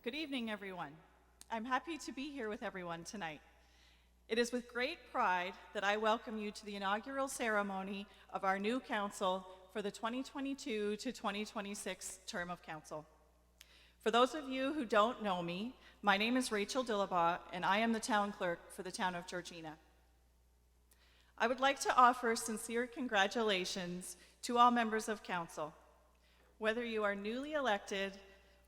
Good evening, everyone. I'm happy to be here with everyone tonight. It is with great pride that I welcome you to the inaugural ceremony of our new council for the 2022 to 2026 term of council. For those of you who don't know me, my name is Rachel Dillabaugh, and I am the town clerk for the town of Georgina. I would like to offer sincere congratulations to all members of council. Whether you are newly elected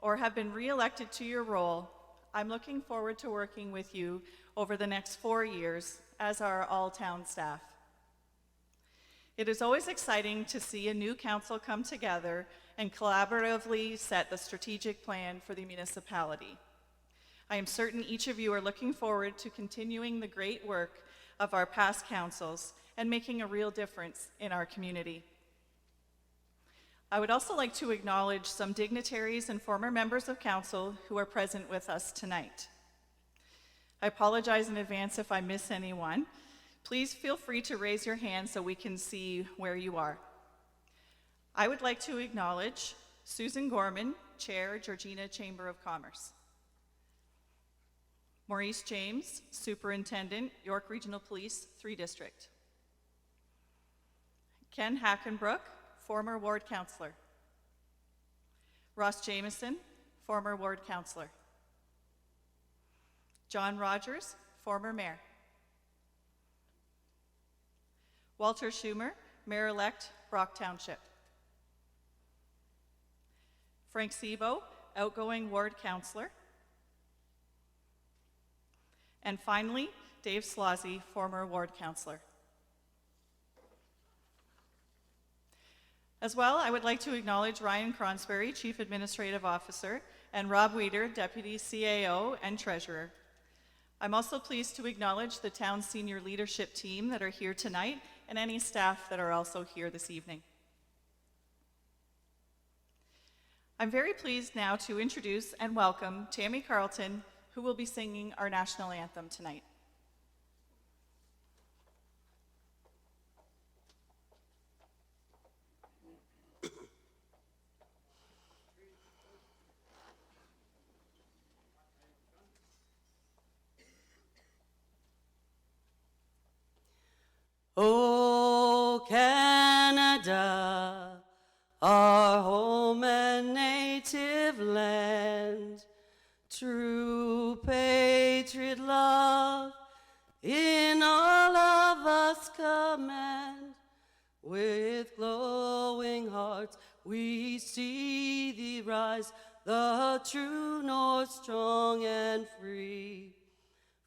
or have been re-elected to your role, I'm looking forward to working with you over the next 4 years, as are all town staff. It is always exciting to see a new council come together and collaboratively set the strategic plan for the municipality. I am certain each of you are looking forward to continuing the great work of our past councils and making a real difference in our community. I would also like to acknowledge some dignitaries and former members of council who are present with us tonight. I apologize in advance if I miss anyone. Please feel free to raise your hand so we can see where you are. I would like to acknowledge Susan Gorman, Chair, Georgina Chamber of Commerce. Maurice James, Superintendent, York Regional Police, 3 District. Ken Hackenbrook, former ward councillor. Ross Jameson, former ward councillor. John Rogers, former mayor. Walter Schumer, mayor-elect, Brock Township. Frank Sebo, outgoing ward councillor. And finally, Dave Slazzi, former ward councillor. As well, I would like to acknowledge Ryan Cronsberry, Chief Administrative Officer, and Rob Weeder, Deputy CAO and Treasurer. I'm also pleased to acknowledge the town's senior leadership team that are here tonight and any staff that are also here this evening. I'm very pleased now to introduce and welcome Tammy Carlton, who will be singing our national anthem tonight. Oh, Canada, our home and native land, true patriot love in all of us command. With glowing hearts we see thee rise, the true north strong and free.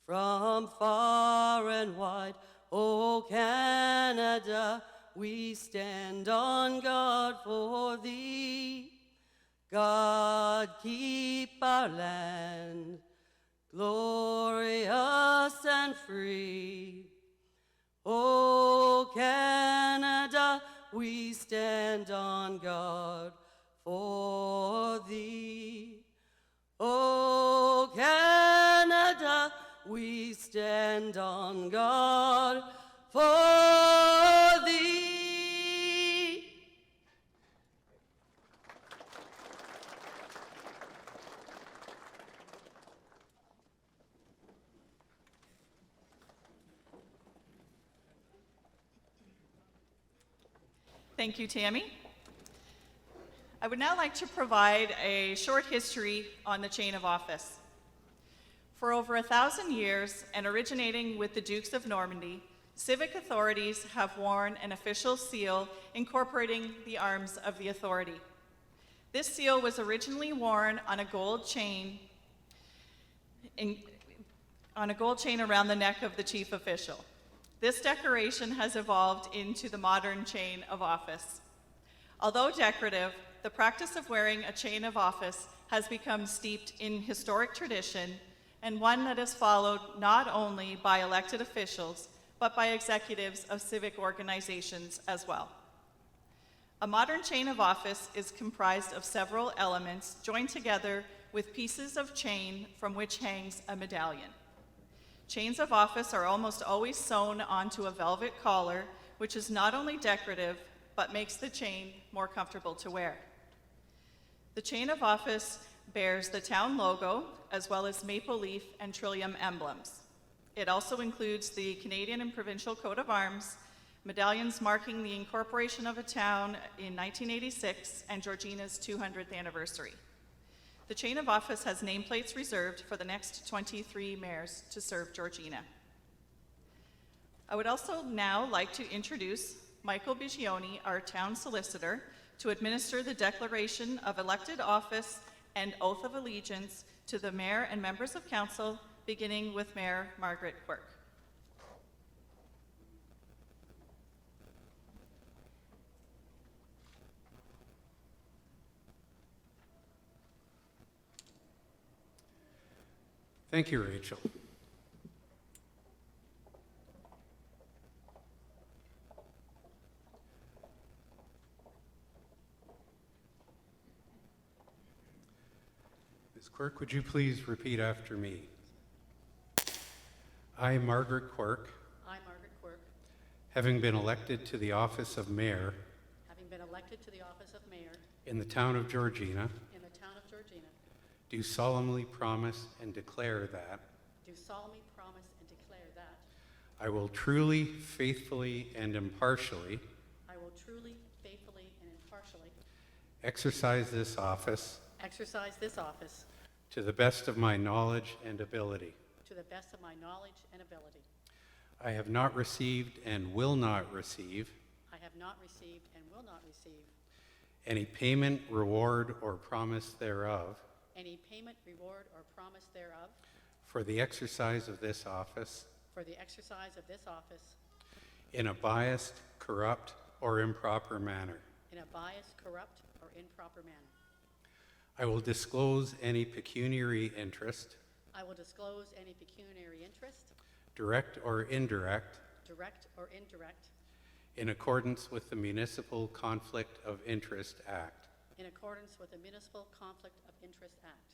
From far and wide, oh Canada, we stand on guard for thee. God keep our land glorious and free. Oh Canada, we stand on guard for thee. Oh Canada, we stand on guard for thee. Thank you, Tammy. I would now like to provide a short history on the chain of office. For over 1,000 years, and originating with the Dukes of Normandy, civic authorities have worn an official seal incorporating the arms of the authority. This seal was originally worn on a gold chain around the neck of the chief official. This decoration has evolved into the modern chain of office. Although decorative, the practice of wearing a chain of office has become steeped in historic tradition and one that is followed not only by elected officials, but by executives of civic organizations as well. A modern chain of office is comprised of several elements joined together with pieces of chain from which hangs a medallion. Chains of office are almost always sewn onto a velvet collar, which is not only decorative, but makes the chain more comfortable to wear. The chain of office bears the town logo, as well as maple leaf and trillium emblems. It also includes the Canadian and provincial coat of arms, medallions marking the incorporation of a town in 1986 and Georgina's 200th anniversary. The chain of office has nameplates reserved for the next 23 mayors to serve Georgina. I would also now like to introduce Michael Bigioni, our town solicitor, to administer the declaration of elected office and oath of allegiance to the mayor and members of council, beginning with Mayor Margaret Quirk. Thank you, Rachel. Ms. Quirk, would you please repeat after me? I, Margaret Quirk, I, Margaret Quirk, having been elected to the office of mayor having been elected to the office of mayor in the town of Georgina, in the town of Georgina, do solemnly promise and declare that do solemnly promise and declare that I will truly, faithfully, and impartially I will truly, faithfully, and impartially exercise this office exercise this office to the best of my knowledge and ability. to the best of my knowledge and ability. I have not received and will not receive I have not received and will not receive any payment, reward, or promise thereof any payment, reward, or promise thereof for the exercise of this office for the exercise of this office in a biased, corrupt, or improper manner. in a biased, corrupt, or improper manner. I will disclose any pecuniary interest, I will disclose any pecuniary interest, direct or indirect, direct or indirect, in accordance with the Municipal Conflict of Interest Act. in accordance with the Municipal Conflict of Interest Act.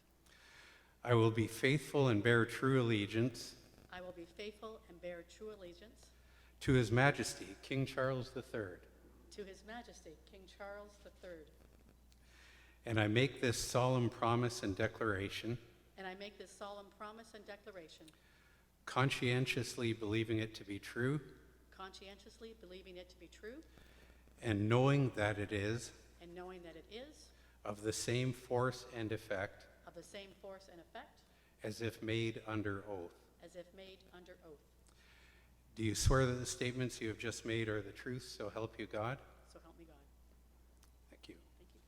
I will be faithful and bear true allegiance I will be faithful and bear true allegiance to His Majesty, King Charles III, to His Majesty, King Charles III, and I make this solemn promise and declaration, and I make this solemn promise and declaration, conscientiously believing it to be true, conscientiously believing it to be true, and knowing that it is and knowing that it is of the same force and effect of the same force and effect as if made under oath. as if made under oath. Do you swear that the statements you have just made are the truth, so help you God? So help me God. Thank you. Thank you.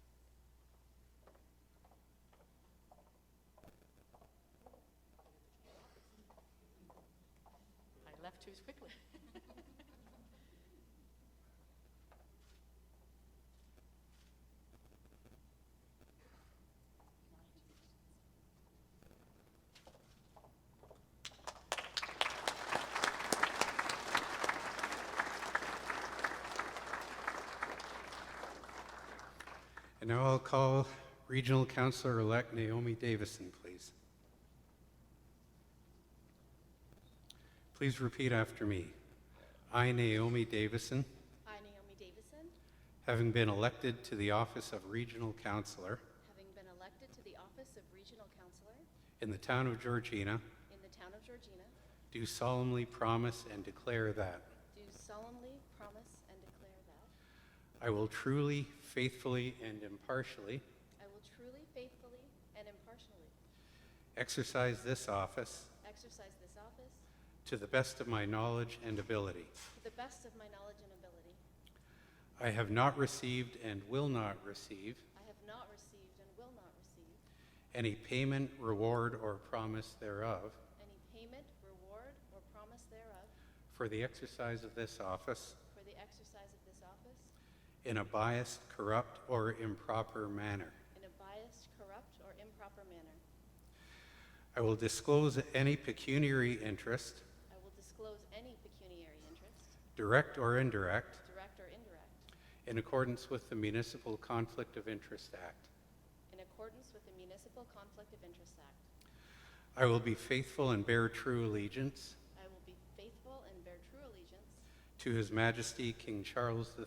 I left too quickly. And now I'll call Regional Councillor-elect Naomi Davison, please. Please repeat after me. I, Naomi Davison, I, Naomi Davison, having been elected to the office of Regional Councillor having been elected to the office of Regional Councillor in the town of Georgina, in the town of Georgina, do solemnly promise and declare that do solemnly promise and declare that I will truly, faithfully, and impartially I will truly, faithfully, and impartially exercise this office exercise this office to the best of my knowledge and ability. to the best of my knowledge and ability. I have not received and will not receive I have not received and will not receive any payment, reward, or promise thereof any payment, reward, or promise thereof for the exercise of this office for the exercise of this office in a biased, corrupt, or improper manner. in a biased, corrupt, or improper manner. I will disclose any pecuniary interest, I will disclose any pecuniary interest, direct or indirect, direct or indirect, in accordance with the Municipal Conflict of Interest Act. in accordance with the Municipal Conflict of Interest Act. I will be faithful and bear true allegiance I will be faithful and bear true allegiance to His Majesty King Charles III,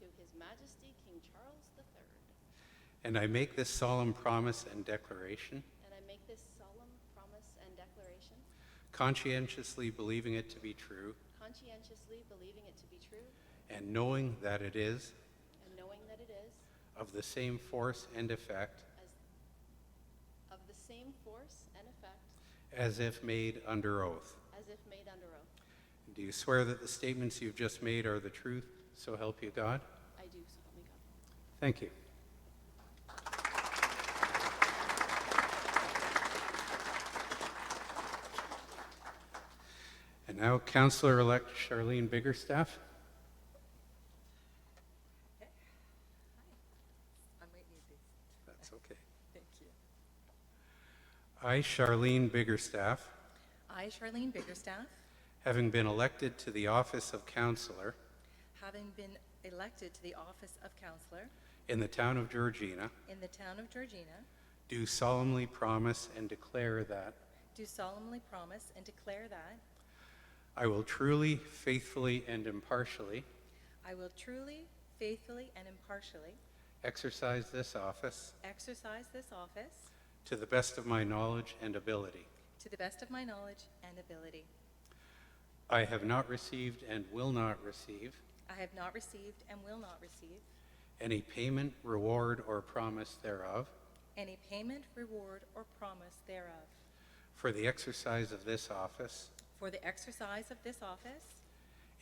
to His Majesty King Charles III, and I make this solemn promise and declaration, and I make this solemn promise and declaration, conscientiously believing it to be true, conscientiously believing it to be true, and knowing that it is and knowing that it is of the same force and effect of the same force and effect as if made under oath. as if made under oath. Do you swear that the statements you've just made are the truth, so help you God? I do, so help me God. Thank you. And now, Councillor-elect Charlene Biggerstaff. I might need these. That's okay. Thank you. I, Charlene Biggerstaff, I, Charlene Biggerstaff, having been elected to the office of councillor having been elected to the office of councillor in the town of Georgina, in the town of Georgina, do solemnly promise and declare that do solemnly promise and declare that I will truly, faithfully, and impartially I will truly, faithfully, and impartially exercise this office exercise this office to the best of my knowledge and ability. to the best of my knowledge and ability. I have not received and will not receive I have not received and will not receive any payment, reward, or promise thereof any payment, reward, or promise thereof for the exercise of this office for the exercise of this office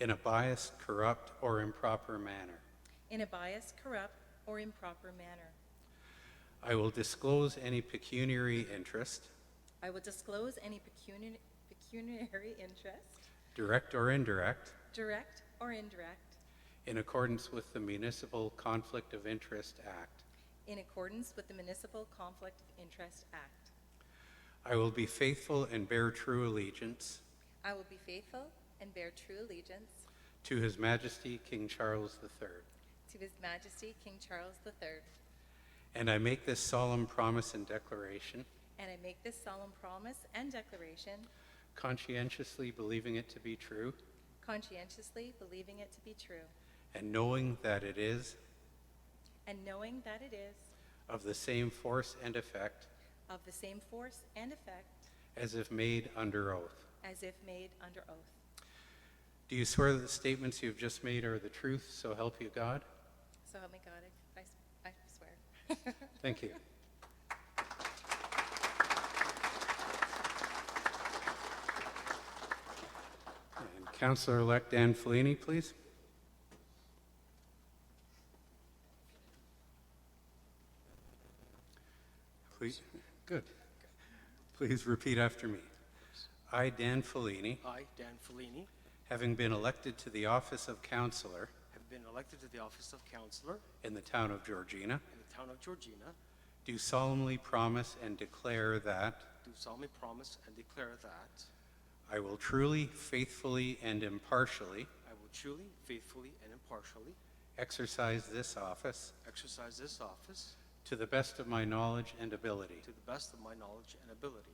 in a biased, corrupt, or improper manner. in a biased, corrupt, or improper manner. I will disclose any pecuniary interest, I will disclose any pecuniary interest, direct or indirect, direct or indirect, in accordance with the Municipal Conflict of Interest Act. in accordance with the Municipal Conflict of Interest Act. I will be faithful and bear true allegiance I will be faithful and bear true allegiance to His Majesty King Charles III. to His Majesty King Charles III, And I make this solemn promise and declaration, and I make this solemn promise and declaration, conscientiously believing it to be true, conscientiously believing it to be true, and knowing that it is and knowing that it is of the same force and effect of the same force and effect as if made under oath. as if made under oath. Do you swear that the statements you have just made are the truth, so help you God? So help me God, I swear. Thank you. And Councillor-elect Dan Fellini, please. Please, good. Please repeat after me. I, Dan Fellini, I, Dan Fellini, having been elected to the office of councillor have been elected to the office of councillor in the town of Georgina, in the town of Georgina, do solemnly promise and declare that do solemnly promise and declare that I will truly, faithfully, and impartially I will truly, faithfully, and impartially exercise this office exercise this office to the best of my knowledge and ability. to the best of my knowledge and ability.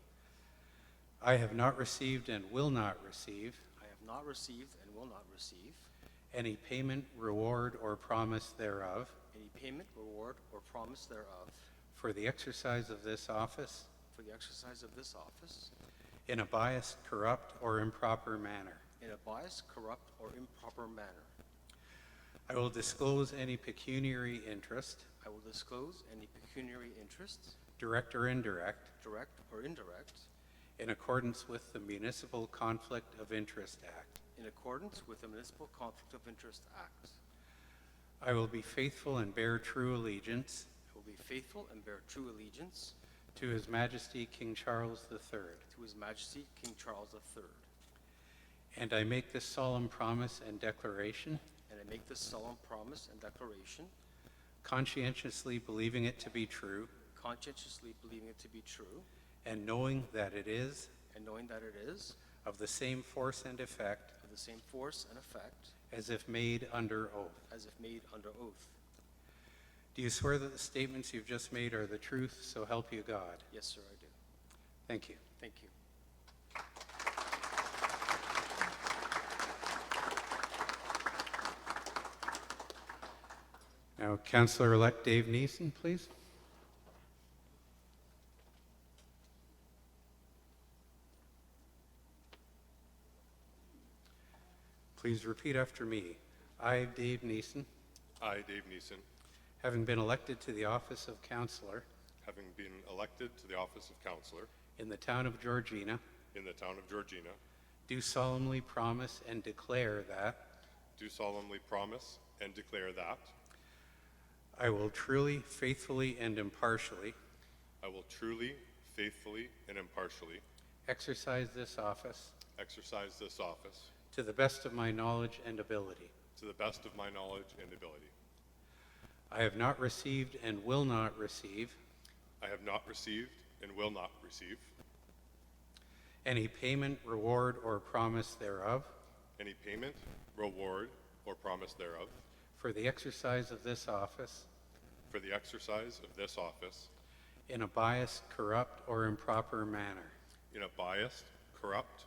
I have not received and will not receive I have not received and will not receive any payment, reward, or promise thereof any payment, reward, or promise thereof for the exercise of this office for the exercise of this office in a biased, corrupt, or improper manner. in a biased, corrupt, or improper manner. I will disclose any pecuniary interest, I will disclose any pecuniary interests, direct or indirect, direct or indirect, in accordance with the Municipal Conflict of Interest Act. in accordance with the Municipal Conflict of Interest Act. I will be faithful and bear true allegiance I will be faithful and bear true allegiance to His Majesty King Charles III. to His Majesty King Charles III. And I make this solemn promise and declaration, And I make this solemn promise and declaration, conscientiously believing it to be true, conscientiously believing it to be true, and knowing that it is and knowing that it is of the same force and effect of the same force and effect as if made under oath. as if made under oath. Do you swear that the statements you've just made are the truth, so help you God? Yes, sir, I do. Thank you. Thank you. Now, Councillor-elect Dave Neeson, please. Please repeat after me. I, Dave Neeson, I, Dave Neeson, having been elected to the office of councillor having been elected to the office of councillor in the town of Georgina, in the town of Georgina, do solemnly promise and declare that do solemnly promise and declare that I will truly, faithfully, and impartially I will truly, faithfully, and impartially exercise this office exercise this office to the best of my knowledge and ability. to the best of my knowledge and ability. I have not received and will not receive I have not received and will not receive any payment, reward, or promise thereof any payment, reward, or promise thereof for the exercise of this office for the exercise of this office in a biased, corrupt, or improper manner. in a biased, corrupt,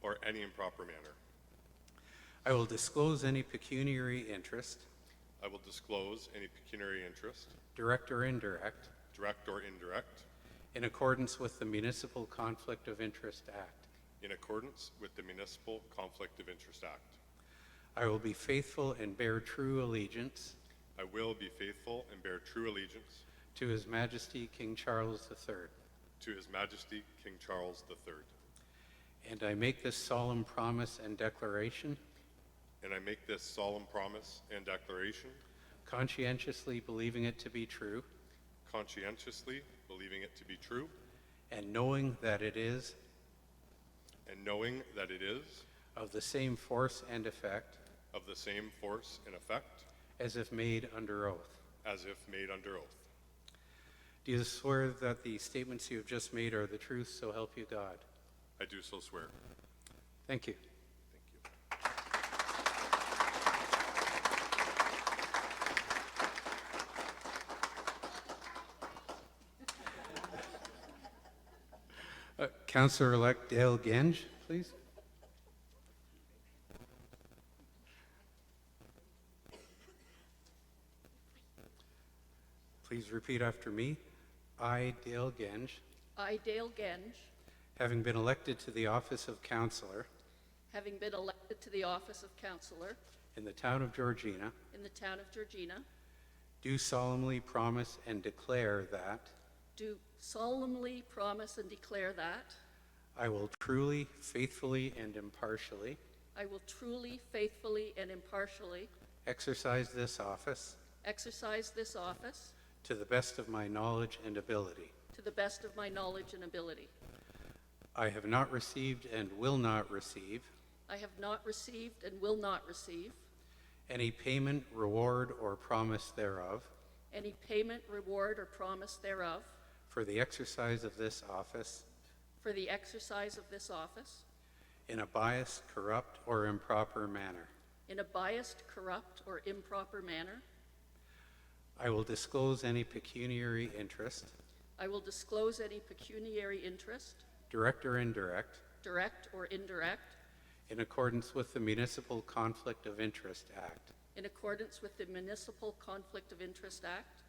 or any improper manner. I will disclose any pecuniary interest, I will disclose any pecuniary interest, direct or indirect, direct or indirect, in accordance with the Municipal Conflict of Interest Act. in accordance with the Municipal Conflict of Interest Act. I will be faithful and bear true allegiance I will be faithful and bear true allegiance to His Majesty King Charles III, to His Majesty King Charles III. and I make this solemn promise and declaration And I make this solemn promise and declaration, conscientiously believing it to be true conscientiously believing it to be true, and knowing that it is and knowing that it is of the same force and effect of the same force and effect as if made under oath. as if made under oath. Do you swear that the statements you have just made are the truth, so help you God? I do so swear. Thank you. Thank you. Councillor-elect Dale Genge, please. Please repeat after me. I, Dale Genge, I, Dale Genge, having been elected to the office of councillor having been elected to the office of councillor in the town of Georgina, in the town of Georgina, do solemnly promise and declare that do solemnly promise and declare that I will truly, faithfully, and impartially I will truly, faithfully, and impartially exercise this office exercise this office to the best of my knowledge and ability. to the best of my knowledge and ability. I have not received and will not receive I have not received and will not receive any payment, reward, or promise thereof any payment, reward, or promise thereof for the exercise of this office for the exercise of this office in a biased, corrupt, or improper manner. in a biased, corrupt, or improper manner. I will disclose any pecuniary interest, I will disclose any pecuniary interest, direct or indirect, direct or indirect, in accordance with the Municipal Conflict of Interest Act. in accordance with the Municipal Conflict of Interest Act.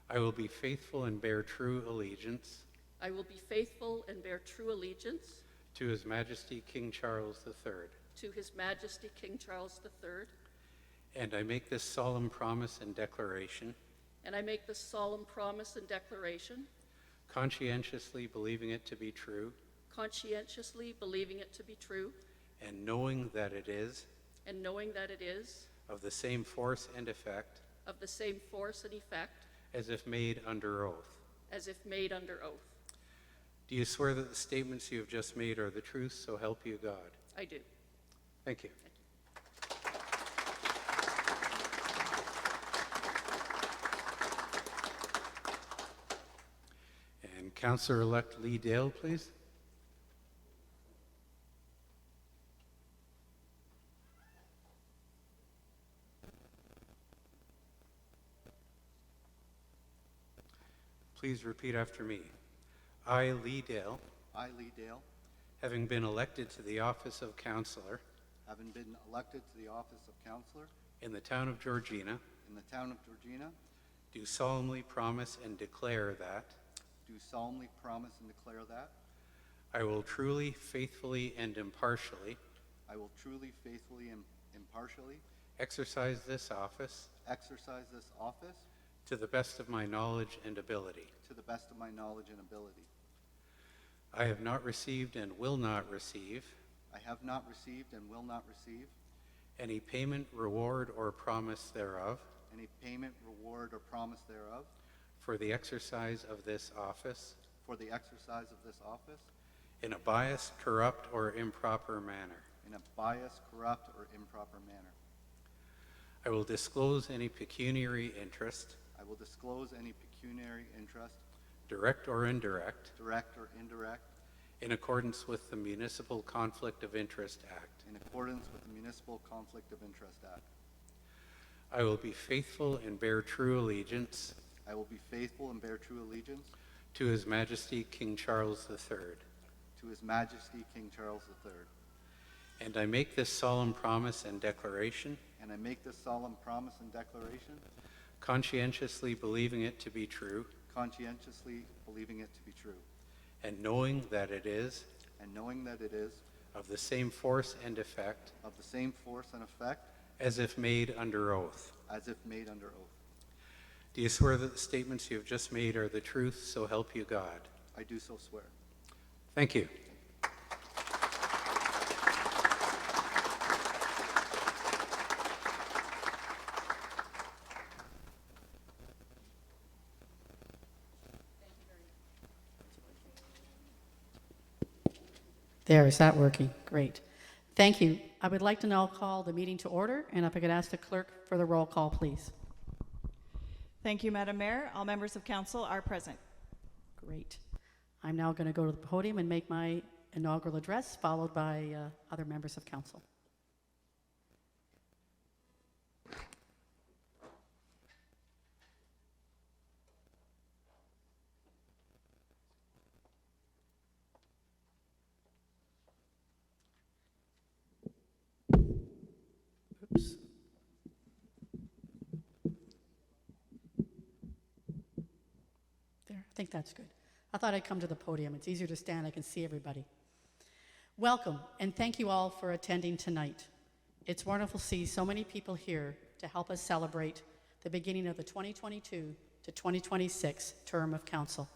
I will be faithful and bear true allegiance I will be faithful and bear true allegiance to His Majesty King Charles III, to His Majesty King Charles III, and I make this solemn promise and declaration and I make this solemn promise and declaration, conscientiously believing it to be true conscientiously believing it to be true, and knowing that it is and knowing that it is of the same force and effect of the same force and effect as if made under oath. as if made under oath. Do you swear that the statements you have just made are the truth, so help you God? I do. Thank you. And Councillor-elect Lee Dale, please. Please repeat after me. I, Lee Dale, I, Lee Dale, having been elected to the office of councillor having been elected to the office of councillor in the town of Georgina, in the town of Georgina, do solemnly promise and declare that do solemnly promise and declare that I will truly, faithfully, and impartially I will truly, faithfully, and impartially exercise this office exercise this office to the best of my knowledge and ability. to the best of my knowledge and ability. I have not received and will not receive I have not received and will not receive any payment, reward, or promise thereof any payment, reward, or promise thereof for the exercise of this office for the exercise of this office in a biased, corrupt, or improper manner. in a biased, corrupt, or improper manner. I will disclose any pecuniary interest, I will disclose any pecuniary interest, direct or indirect, direct or indirect, in accordance with the Municipal Conflict of Interest Act. in accordance with the Municipal Conflict of Interest Act. I will be faithful and bear true allegiance I will be faithful and bear true allegiance to His Majesty King Charles III. to His Majesty King Charles III. And I make this solemn promise and declaration, And I make this solemn promise and declaration, conscientiously believing it to be true, conscientiously believing it to be true, and knowing that it is and knowing that it is of the same force and effect of the same force and effect as if made under oath. as if made under oath. Do you swear that the statements you have just made are the truth, so help you God? I do so swear. Thank you. There, is that working? Great. Thank you. I would like to now call the meeting to order, and if I could ask the clerk for the roll call, please. Thank you, Madam Mayor. All members of council are present. Great. I'm now going to go to the podium and make my inaugural address, followed by other members of council. Oops. There, I think that's good. I thought I'd come to the podium. It's easier to stand. I can see everybody. Welcome, and thank you all for attending tonight. It's wonderful to see so many people here to help us celebrate the beginning of the 2022 to 2026 term of council.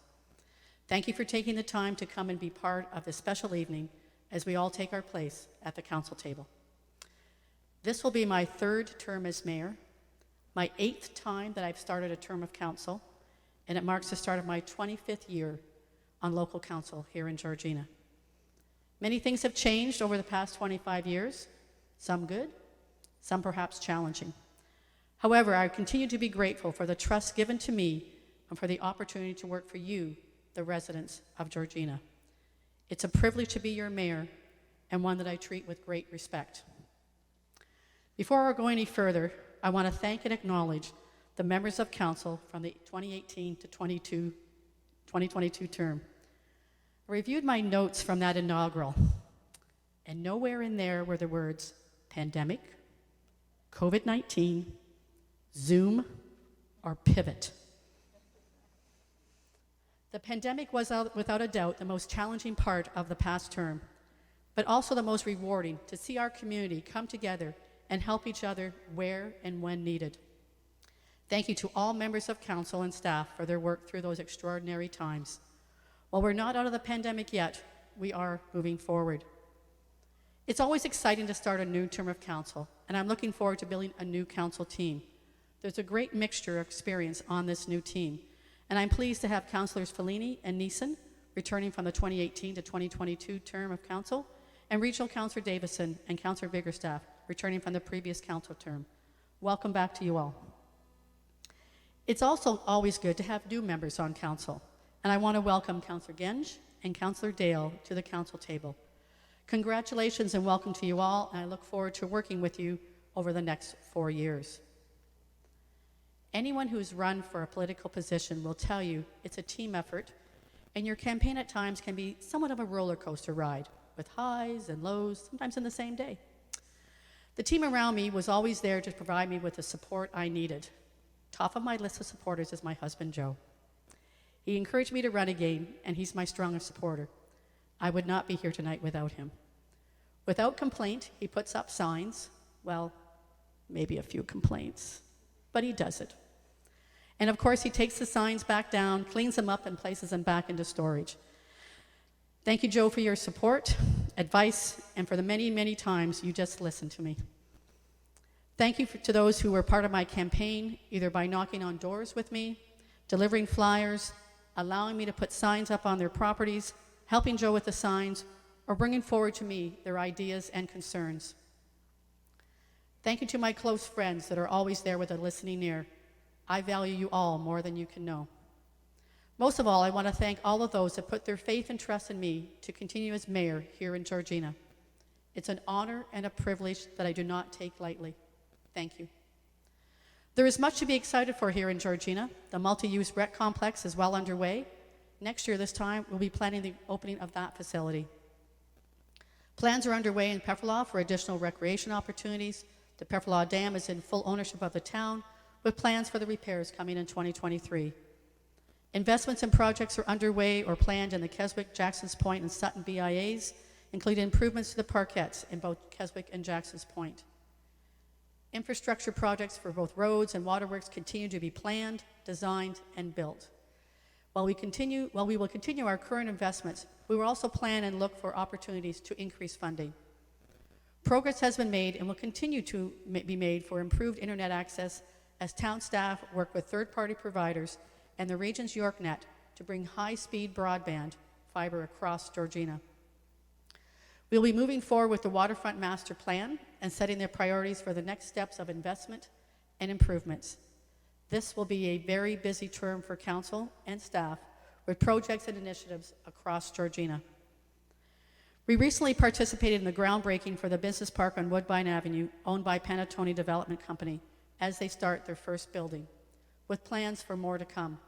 Thank you for taking the time to come and be part of this special evening as we all take our place at the council table. This will be my third term as mayor, my 8th time that I've started a term of council, and it marks the start of my 25th year on local council here in Georgina. Many things have changed over the past 25 years, some good, some perhaps challenging. However, I continue to be grateful for the trust given to me and for the opportunity to work for you, the residents of Georgina. It's a privilege to be your mayor and one that I treat with great respect. Before I go any further, I want to thank and acknowledge the members of council from the 2018 to 2022 term. I reviewed my notes from that inaugural, and nowhere in there were the words pandemic, COVID-19, Zoom, or pivot. The pandemic was without a doubt the most challenging part of the past term, but also the most rewarding to see our community come together and help each other where and when needed. Thank you to all members of council and staff for their work through those extraordinary times. While we're not out of the pandemic yet, we are moving forward. It's always exciting to start a new term of council, and I'm looking forward to building a new council team. There's a great mixture of experience on this new team, and I'm pleased to have Councillors Fellini and Neeson returning from the 2018 to 2022 term of council, and Regional Councillor Davison and Councillor Biggerstaff returning from the previous council term. Welcome back to you all. It's also always good to have new members on council, and I want to welcome Councillor Genge and Councillor Dale to the council table. Congratulations and welcome to you all, and I look forward to working with you over the next 4 years. Anyone who's run for a political position will tell you it's a team effort, and your campaign at times can be somewhat of a roller coaster ride, with highs and lows, sometimes in the same day. The team around me was always there to provide me with the support I needed. Top of my list of supporters is my husband, Joe. He encouraged me to run again, and he's my strongest supporter. I would not be here tonight without him. Without complaint, he puts up signs. Well, maybe a few complaints, but he does it. And of course, he takes the signs back down, cleans them up, and places them back into storage. Thank you, Joe, for your support, advice, and for the many, many times you just listened to me. Thank you to those who were part of my campaign, either by knocking on doors with me, delivering flyers, allowing me to put signs up on their properties, helping Joe with the signs, or bringing forward to me their ideas and concerns. Thank you to my close friends that are always there with a listening ear. I value you all more than you can know. Most of all, I want to thank all of those that put their faith and trust in me to continue as mayor here in Georgina. It's an honor and a privilege that I do not take lightly. Thank you. There is much to be excited for here in Georgina. The multi-use rec complex is well underway. Next year, this time, we'll be planning the opening of that facility. Plans are underway in Pefferlaw for additional recreation opportunities. The Pefferlaw Dam is in full ownership of the town, with plans for the repairs coming in 2023. Investments and projects are underway or planned in the Keswick, Jackson's Point, and Sutton BIAs, including improvements to the parkettes in both Keswick and Jackson's Point. Infrastructure projects for both roads and waterworks continue to be planned, designed, and built. While we will continue our current investments, we will also plan and look for opportunities to increase funding. Progress has been made and will continue to be made for improved internet access as town staff work with third-party providers and the region's YorkNet to bring high-speed broadband fiber across Georgina. We'll be moving forward with the Waterfront Master Plan and setting their priorities for the next steps of investment and improvements. This will be a very busy term for council and staff with projects and initiatives across Georgina. We recently participated in the groundbreaking for the business park on Woodbine Avenue, owned by Panettone Development Company, as they start their first building, with plans for more to come.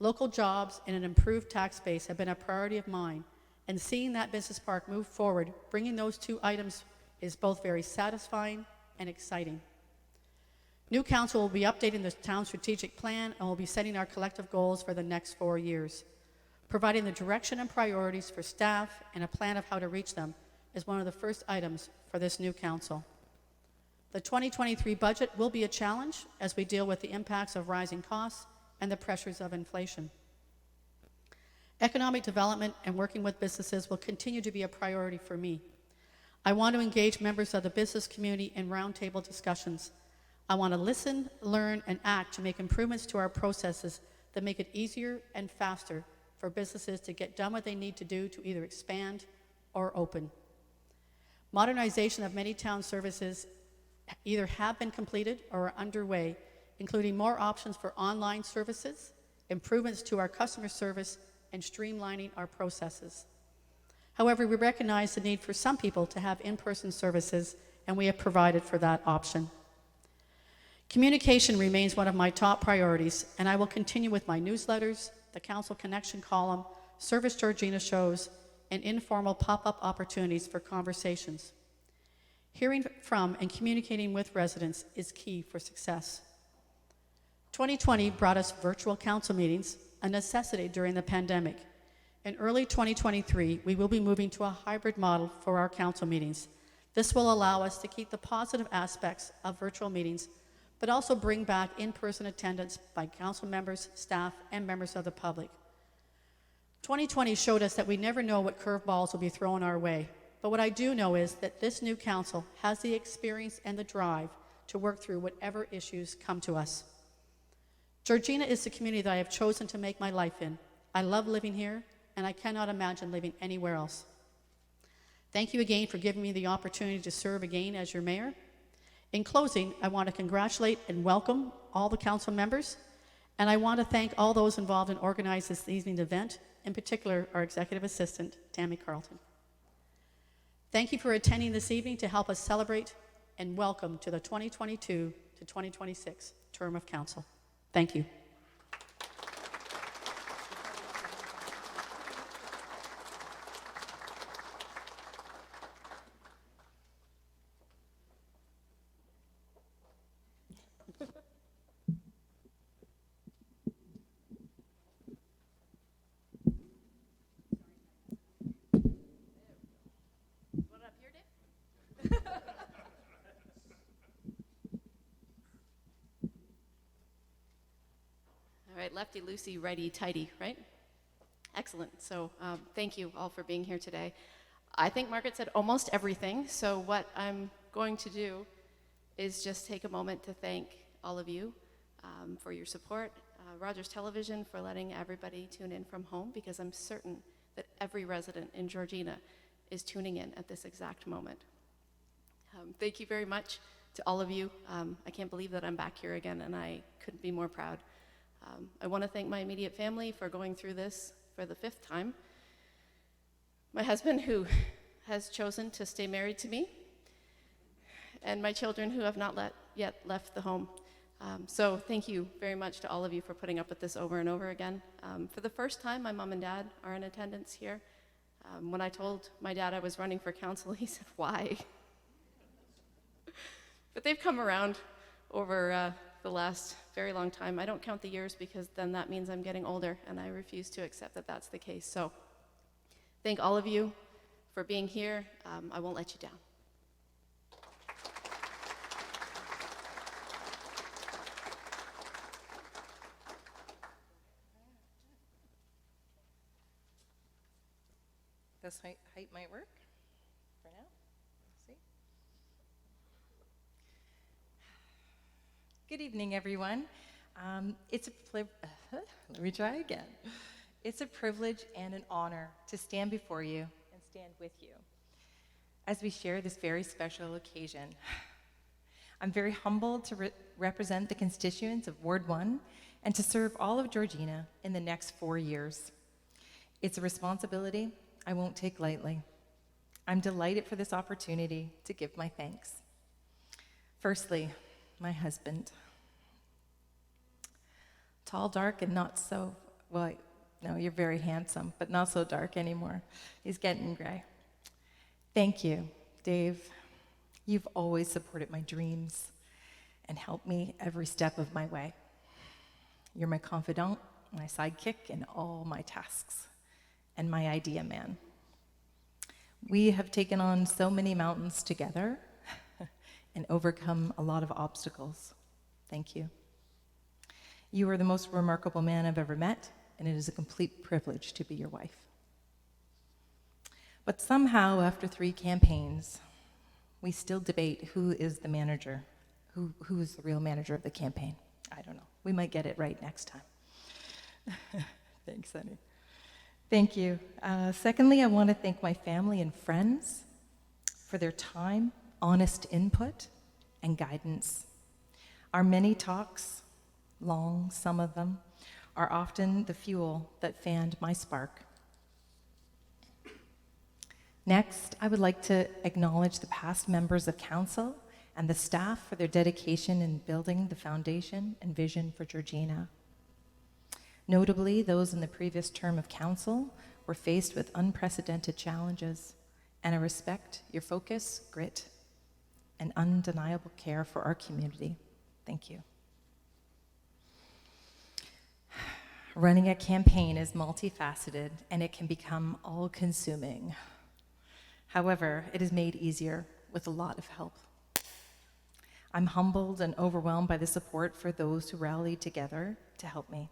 Local jobs and an improved tax base have been a priority of mine, and seeing that business park move forward, bringing those two items is both very satisfying and exciting. New council will be updating the town strategic plan and will be setting our collective goals for the next 4 years. Providing the direction and priorities for staff and a plan of how to reach them is one of the first items for this new council. The 2023 budget will be a challenge as we deal with the impacts of rising costs and the pressures of inflation. Economic development and working with businesses will continue to be a priority for me. I want to engage members of the business community in roundtable discussions. I want to listen, learn, and act to make improvements to our processes that make it easier and faster for businesses to get done what they need to do to either expand or open. Modernization of many town services either have been completed or are underway, including more options for online services, improvements to our customer service, and streamlining our processes. However, we recognize the need for some people to have in-person services, and we have provided for that option. Communication remains one of my top priorities, and I will continue with my newsletters, the Council Connection column, Service Georgina shows, and informal pop-up opportunities for conversations. Hearing from and communicating with residents is key for success. 2020 brought us virtual council meetings, a necessity during the pandemic. In early 2023, we will be moving to a hybrid model for our council meetings. This will allow us to keep the positive aspects of virtual meetings, but also bring back in-person attendance by council members, staff, and members of the public. 2020 showed us that we never know what curveballs will be thrown our way, but what I do know is that this new council has the experience and the drive to work through whatever issues come to us. Georgina is the community that I have chosen to make my life in. I love living here, and I cannot imagine living anywhere else. Thank you again for giving me the opportunity to serve again as your mayor. In closing, I want to congratulate and welcome all the council members, and I want to thank all those involved in organizing this evening's event, in particular our executive assistant, Tammy Carlton. Thank you for attending this evening to help us celebrate and welcome to the 2022 to 2026 term of council. Thank you. What up here, Dave? lefty-loosey, righty-tighty, right? Excellent. So thank you all for being here today. I think Margaret said almost everything, so what I'm going to do is just take a moment to thank all of you for your support, Rogers Television for letting everybody tune in from home, because I'm certain that every resident in Georgina is tuning in at this exact moment. Thank you very much to all of you. I can't believe that I'm back here again, and I couldn't be more proud. I want to thank my immediate family for going through this for the 5th time. My husband, who has chosen to stay married to me, and my children who have not yet left the home. So thank you very much to all of you for putting up with this over and over again. For the first time, my mom and dad are in attendance here. When I told my dad I was running for council, he said, "Why?" But they've come around over the last very long time. I don't count the years because then that means I'm getting older, and I refuse to accept that that's the case. So thank all of you for being here. I won't let you down. This height might work for now. We'll see. Good evening, everyone. Let me try again. It's a privilege and an honor to stand before you and stand with you as we share this very special occasion. I'm very humbled to represent the constituents of Ward 1 and to serve all of Georgina in the next 4 years. It's a responsibility I won't take lightly. I'm delighted for this opportunity to give my thanks. Firstly, my husband. Tall, dark, and not so, well, no, you're very handsome, but not so dark anymore. He's getting gray. Thank you, Dave. You've always supported my dreams and helped me every step of my way. You're my confidant, my sidekick in all my tasks, and my idea man. We have taken on so many mountains together and overcome a lot of obstacles. Thank you. You are the most remarkable man I've ever met, and it is a complete privilege to be your wife. But somehow, after 3 campaigns, we still debate who is the manager, who is the real manager of the campaign. I don't know. We might get it right next time. Thanks, honey. Thank you. Secondly, I want to thank my family and friends for their time, honest input, and guidance. Our many talks, long, some of them, are often the fuel that fanned my spark. Next, I would like to acknowledge the past members of council and the staff for their dedication in building the foundation and vision for Georgina. Notably, those in the previous term of council were faced with unprecedented challenges, and I respect your focus, grit, and undeniable care for our community. Thank you. Running a campaign is multifaceted, and it can become all-consuming. However, it is made easier with a lot of help. I'm humbled and overwhelmed by the support for those who rallied together to help me.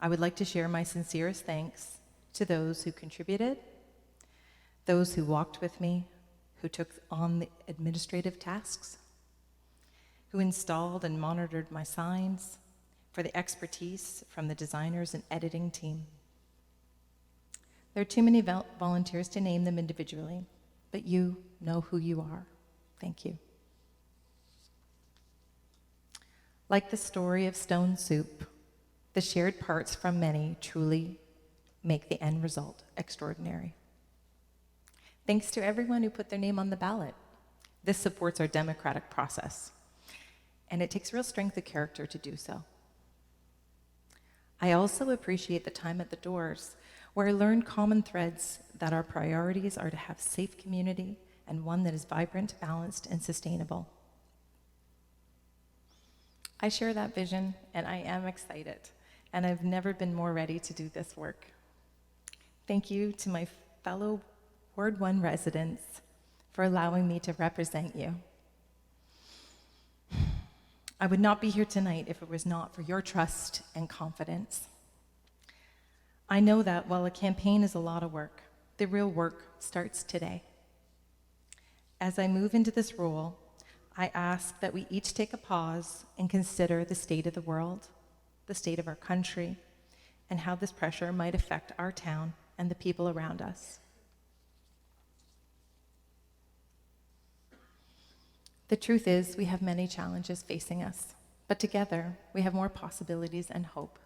I would like to share my sincerest thanks to those who contributed, those who walked with me, who took on the administrative tasks, who installed and monitored my signs, for the expertise from the designers and editing team. There are too many volunteers to name them individually, but you know who you are. Thank you. Like the story of stone soup, the shared parts from many truly make the end result extraordinary. Thanks to everyone who put their name on the ballot. This supports our democratic process, and it takes real strength of character to do so. I also appreciate the time at the doors, where I learned common threads that our priorities are to have a safe community and one that is vibrant, balanced, and sustainable. I share that vision, and I am excited, and I've never been more ready to do this work. Thank you to my fellow Ward 1 residents for allowing me to represent you. I would not be here tonight if it was not for your trust and confidence. I know that while a campaign is a lot of work, the real work starts today. As I move into this role, I ask that we each take a pause and consider the state of the world, the state of our country, and how this pressure might affect our town and the people around us. The truth is, we have many challenges facing us, but together we have more possibilities and hope.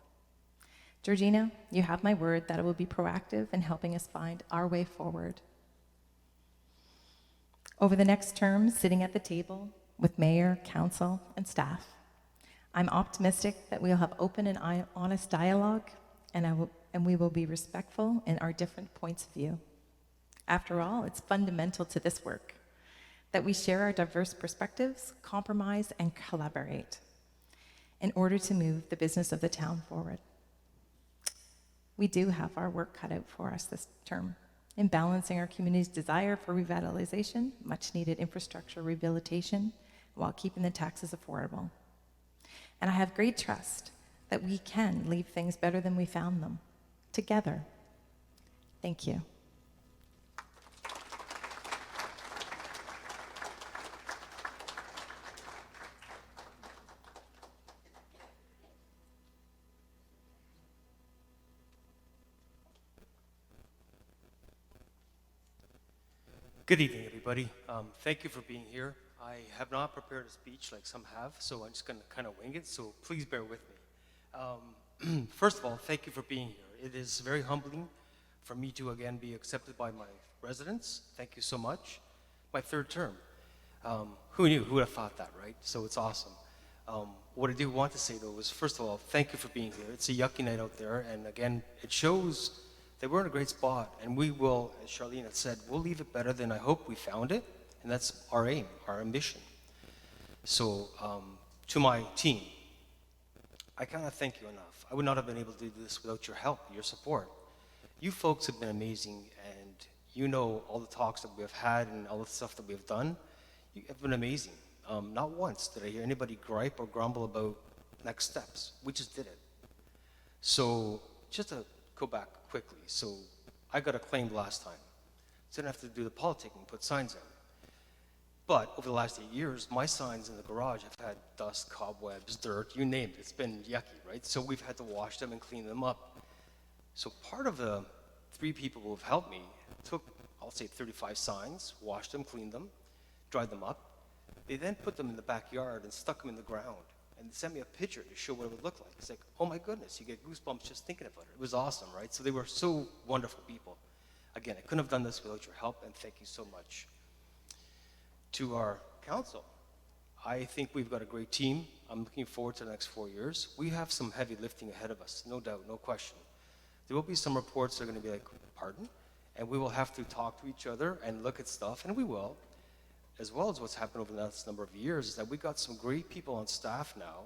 Georgina, you have my word that I will be proactive in helping us find our way forward. Over the next term, sitting at the table with mayor, council, and staff, I'm optimistic that we'll have open and honest dialogue, and we will be respectful in our different points of view. After all, it's fundamental to this work that we share our diverse perspectives, compromise, and collaborate in order to move the business of the town forward. We do have our work cut out for us this term in balancing our community's desire for revitalization, much needed infrastructure rehabilitation, while keeping the taxes affordable. And I have great trust that we can leave things better than we found them, together. Thank you. Good evening, everybody. Thank you for being here. I have not prepared a speech like some have, so I'm just going to kind of wing it, so please bear with me. First of all, thank you for being here. It is very humbling for me to again be accepted by my residents. Thank you so much. My third term. Who knew? Who would have thought that, right? So it's awesome. What I do want to say, though, is first of all, thank you for being here. It's a yucky night out there, and again, it shows that we're in a great spot, and we will, as Charlene had said, we'll leave it better than I hope we found it, and that's our aim, our ambition. So, to my team, I cannot thank you enough. I would not have been able to do this without your help, your support. You folks have been amazing, and you know all the talks that we've had and all the stuff that we've done. You have been amazing. Not once did I hear anybody gripe or grumble about next steps. We just did it. So, just to go back quickly. So I got acclaimed last time. So I didn't have to do the politicking, put signs out. But over the last 8 years, my signs in the garage have had dust, cobwebs, dirt, you name it. It's been yucky, right? So we've had to wash them and clean them up. So part of the 3 people who have helped me took, I'll say 35 signs, washed them, cleaned them, dried them up. They then put them in the backyard and stuck them in the ground. And sent me a picture to show what it would look like. It's like, oh my goodness, you get goosebumps just thinking about it. It was awesome, right? So they were so wonderful people. Again, I couldn't have done this without your help, and thank you so much. To our council, I think we've got a great team. I'm looking forward to the next 4 years. We have some heavy lifting ahead of us, no doubt, no question. There will be some reports that are going to be like, pardon? And we will have to talk to each other and look at stuff, and we will. As well as what's happened over the last number of years, is that we've got some great people on staff now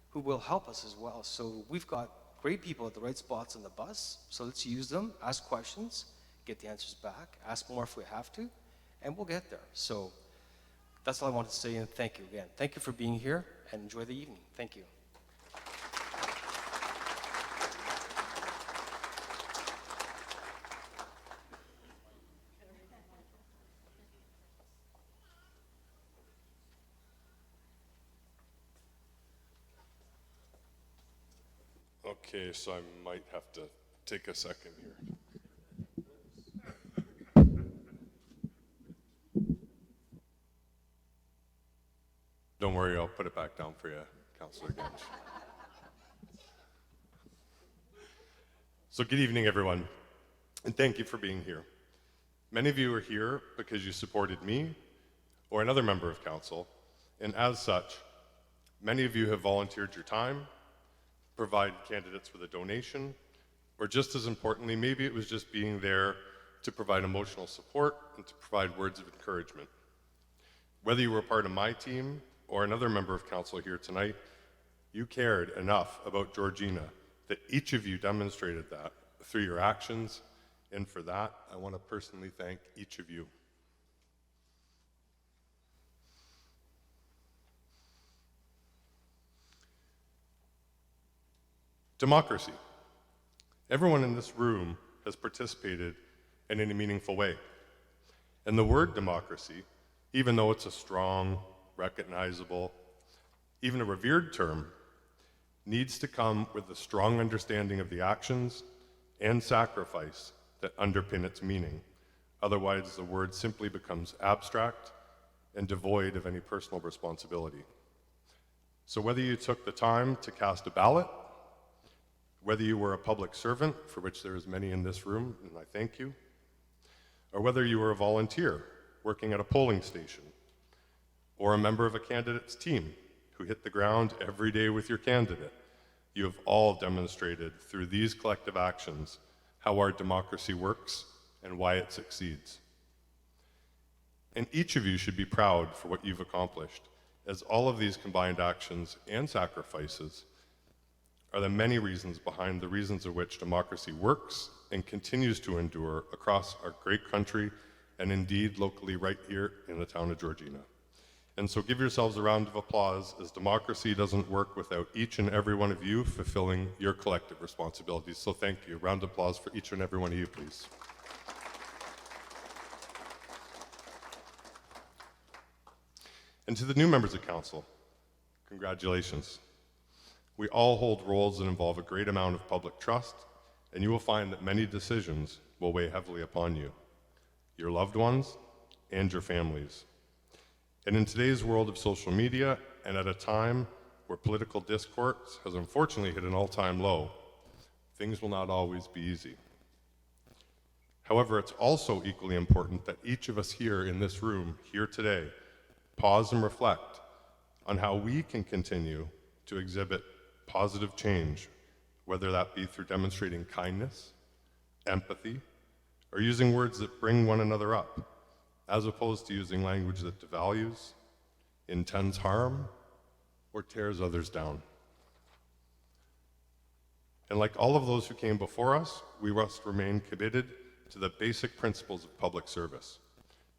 who will help us as well. So we've got great people at the right spots on the bus, so let's use them, ask questions, get the answers back, ask more if we have to, and we'll get there. So that's all I wanted to say, and thank you again. Thank you for being here, and enjoy the evening. Thank you. Okay, so I might have to take a second here. Don't worry, I'll put it back down for you, Councillor Genge. So good evening, everyone, and thank you for being here. Many of you are here because you supported me or another member of council, and as such, many of you have volunteered your time, provide candidates with a donation, or just as importantly, maybe it was just being there to provide emotional support and to provide words of encouragement. Whether you were part of my team or another member of council here tonight, you cared enough about Georgina that each of you demonstrated that through your actions, and for that, I want to personally thank each of you. Democracy. Everyone in this room has participated in any meaningful way. And the word democracy, even though it's a strong, recognizable, even a revered term, needs to come with a strong understanding of the actions and sacrifice that underpin its meaning. Otherwise, the word simply becomes abstract and devoid of any personal responsibility. So whether you took the time to cast a ballot, whether you were a public servant, for which there is many in this room, and I thank you, or whether you were a volunteer working at a polling station, or a member of a candidate's team who hit the ground every day with your candidate, you have all demonstrated through these collective actions how our democracy works and why it succeeds. And each of you should be proud for what you've accomplished, as all of these combined actions and sacrifices are the many reasons behind the reasons of which democracy works and continues to endure across our great country and indeed locally right here in the town of Georgina. And so give yourselves a round of applause, as democracy doesn't work without each and every one of you fulfilling your collective responsibilities. So thank you. A round of applause for each and every one of you, please. And to the new members of council, congratulations. We all hold roles that involve a great amount of public trust, and you will find that many decisions will weigh heavily upon you, your loved ones, and your families. And in today's world of social media, and at a time where political discourse has unfortunately hit an all-time low, things will not always be easy. However, it's also equally important that each of us here in this room, here today, pause and reflect on how we can continue to exhibit positive change, whether that be through demonstrating kindness, empathy, or using words that bring one another up, as opposed to using language that devalues, intends harm, or tears others down. And like all of those who came before us, we must remain committed to the basic principles of public service,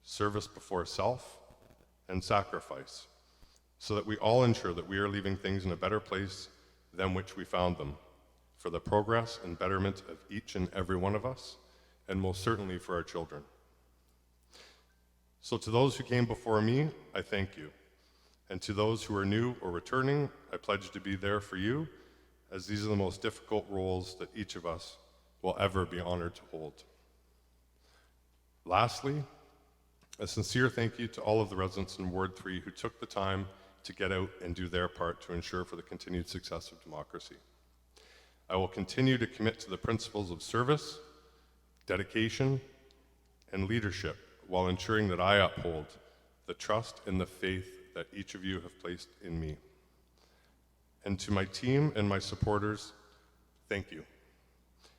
service before self, and sacrifice, so that we all ensure that we are leaving things in a better place than which we found them, for the progress and betterment of each and every one of us, and most certainly for our children. So to those who came before me, I thank you. And to those who are new or returning, I pledge to be there for you, as these are the most difficult roles that each of us will ever be honored to hold. Lastly, a sincere thank you to all of the residents in Ward 3 who took the time to get out and do their part to ensure for the continued success of democracy. I will continue to commit to the principles of service, dedication, and leadership while ensuring that I uphold the trust and the faith that each of you have placed in me. And to my team and my supporters, thank you.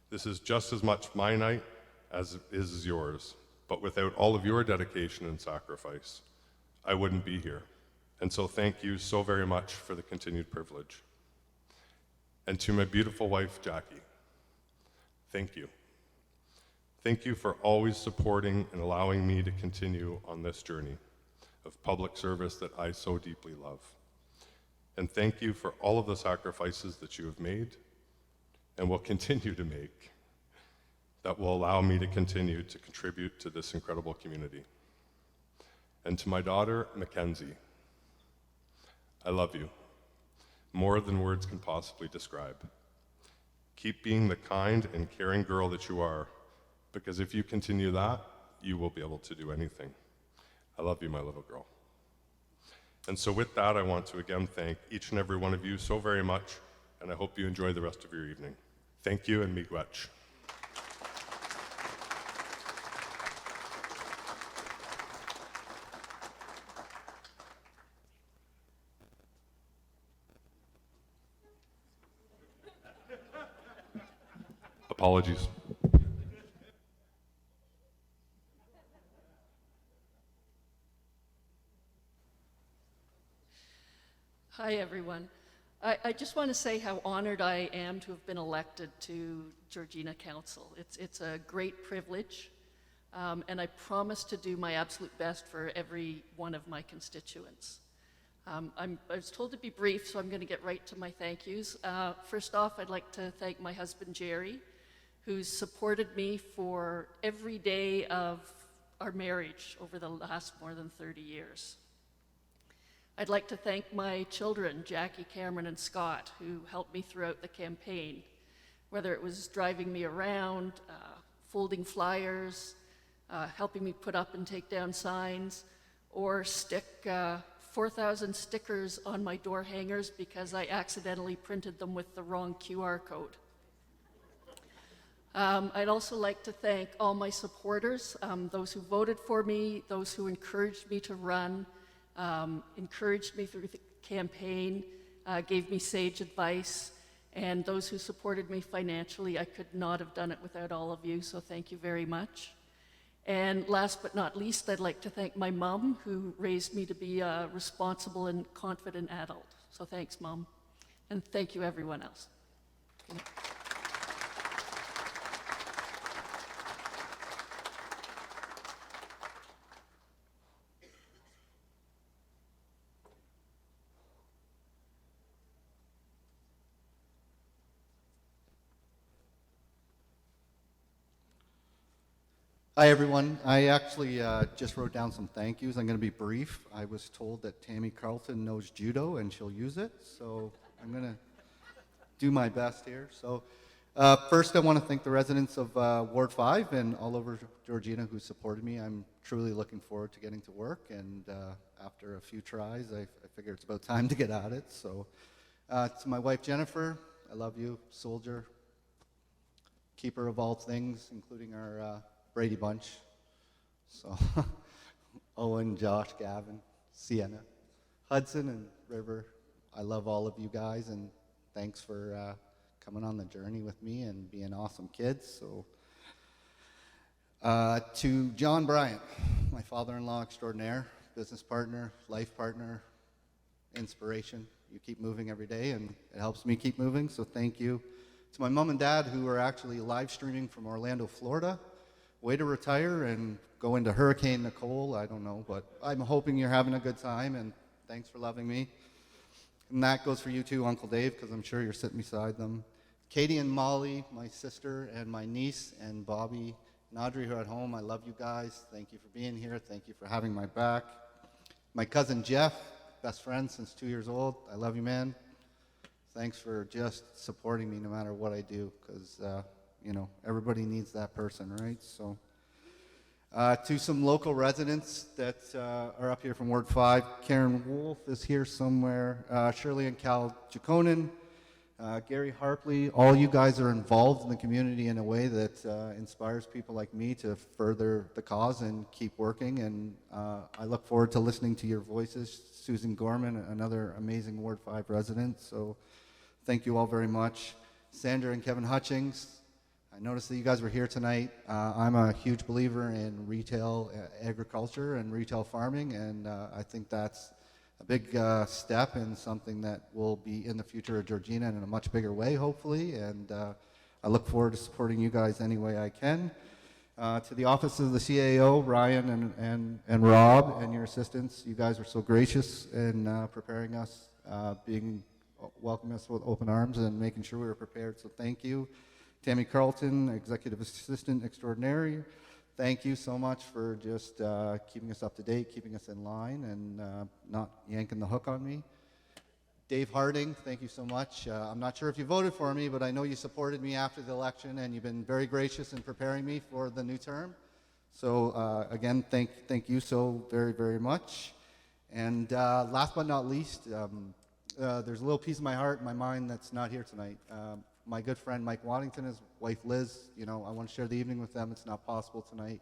This is just as much my night as it is yours, but without all of your dedication and sacrifice, I wouldn't be here. And so thank you so very much for the continued privilege. And to my beautiful wife, Jackie, thank you. Thank you for always supporting and allowing me to continue on this journey of public service that I so deeply love. And thank you for all of the sacrifices that you have made and will continue to make that will allow me to continue to contribute to this incredible community. And to my daughter, Mackenzie, I love you more than words can possibly describe. Keep being the kind and caring girl that you are, because if you continue that, you will be able to do anything. I love you, my little girl. And so with that, I want to again thank each and every one of you so very much, and I hope you enjoy the rest of your evening. Thank you, and miigwech. Apologies. Hi, everyone. I just want to say how honored I am to have been elected to Georgina Council. It's a great privilege, and I promise to do my absolute best for every one of my constituents. I was told to be brief, so I'm going to get right to my thank yous. First off, I'd like to thank my husband, Jerry, who's supported me for every day of our marriage over the last more than 30 years. I'd like to thank my children, Jackie, Cameron, and Scott, who helped me throughout the campaign, whether it was driving me around, folding flyers, helping me put up and take down signs, or stick 4,000 stickers on my door hangers because I accidentally printed them with the wrong QR code. I'd also like to thank all my supporters, those who voted for me, those who encouraged me to run, encouraged me through the campaign, gave me sage advice, and those who supported me financially. I could not have done it without all of you, so thank you very much. And last but not least, I'd like to thank my mom, who raised me to be a responsible and confident adult. So thanks, Mom. And thank you, everyone else. Hi, everyone. I actually just wrote down some thank yous. I'm going to be brief. I was told that Tammy Carlton knows judo and she'll use it, so I'm going to do my best here. So first, I want to thank the residents of Ward 5 and all over Georgina who supported me. I'm truly looking forward to getting to work, and after a few tries, I figure it's about time to get at it. So to my wife, Jennifer, I love you, soldier, keeper of all things, including our Brady Bunch. So Owen, Josh, Gavin, Sienna, Hudson, and River. I love all of you guys, and thanks for coming on the journey with me and being awesome kids. So to John Bryant, my father-in-law extraordinaire, business partner, life partner, inspiration. You keep moving every day, and it helps me keep moving, so thank you. To my mom and dad, who are actually live streaming from Orlando, Florida. Way to retire and go into Hurricane Nicole, I don't know, but I'm hoping you're having a good time, and thanks for loving me. And that goes for you too, Uncle Dave, because I'm sure you're sitting beside them. Katie and Molly, my sister, and my niece, and Bobby and Audrey, who are at home, I love you guys. Thank you for being here. Thank you for having my back. My cousin Jeff, best friend since 2 years old. I love you, man. Thanks for just supporting me no matter what I do, because you know, everybody needs that person, right? So to some local residents that are up here from Ward 5, Karen Wolf is here somewhere, Shirley and Cal Jaconin, Gary Harpley, all you guys are involved in the community in a way that inspires people like me to further the cause and keep working, and I look forward to listening to your voices. Susan Gorman, another amazing Ward 5 resident, so thank you all very much. Sandra and Kevin Hutchings, I noticed that you guys were here tonight. I'm a huge believer in retail agriculture and retail farming, and I think that's a big step and something that will be in the future of Georgina in a much bigger way, hopefully, and I look forward to supporting you guys any way I can. To the office of the CAO, Ryan and Rob and your assistants, you guys were so gracious in preparing us, welcoming us with open arms and making sure we were prepared, so thank you. Tammy Carlton, Executive Assistant Extraordinary, thank you so much for just keeping us up to date, keeping us in line, and not yanking the hook on me. Dave Harding, thank you so much. I'm not sure if you voted for me, but I know you supported me after the election, and you've been very gracious in preparing me for the new term. So again, thank you so very, very much. And last but not least, there's a little piece of my heart and my mind that's not here tonight. My good friend Mike Waddington, his wife Liz, you know, I want to share the evening with them. It's not possible tonight.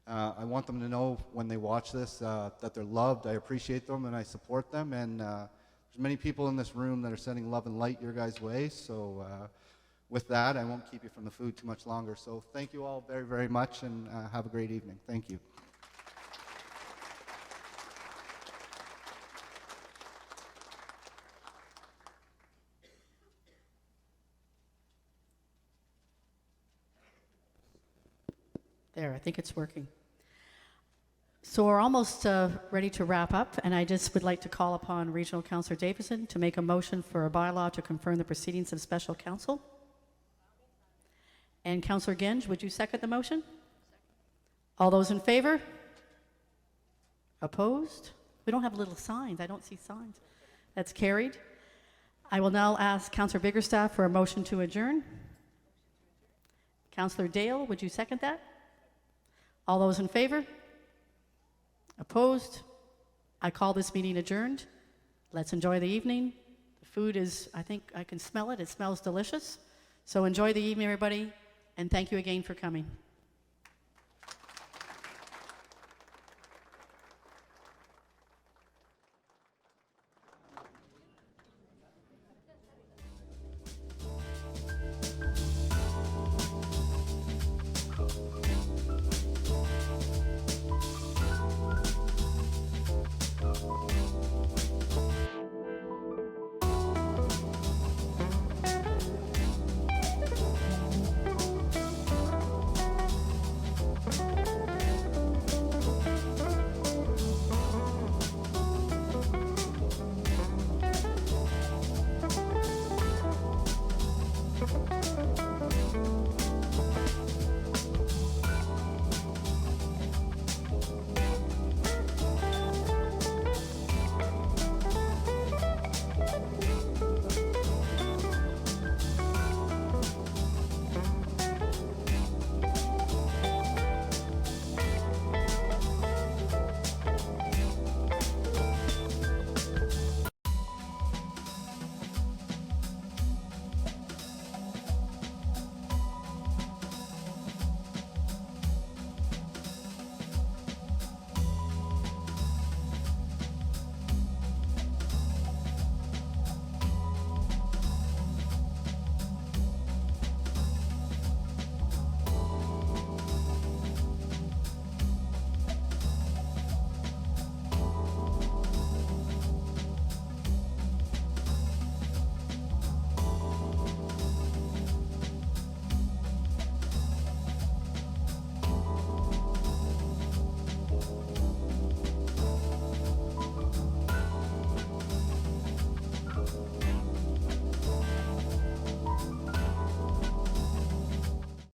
I want them to know when they watch this that they're loved. I appreciate them and I support them. And there's many people in this room that are sending love and light your guys' way. So with that, I won't keep you from the food too much longer. So thank you all very, very much, and have a great evening. Thank you. There, I think it's working. So we're almost ready to wrap up, and I just would like to call upon Regional Councillor Davison to make a motion for a bylaw to confirm the proceedings of special council. And Councillor Genge, would you second the motion? All those in favor? Opposed? We don't have little signs. I don't see signs. That's carried. I will now ask Councillor Biggerstaff for a motion to adjourn. Councillor Dale, would you second that? All those in favor? Opposed? I call this meeting adjourned. Let's enjoy the evening. The food is, I think I can smell it. It smells delicious. So enjoy the evening, everybody, and thank you again for coming.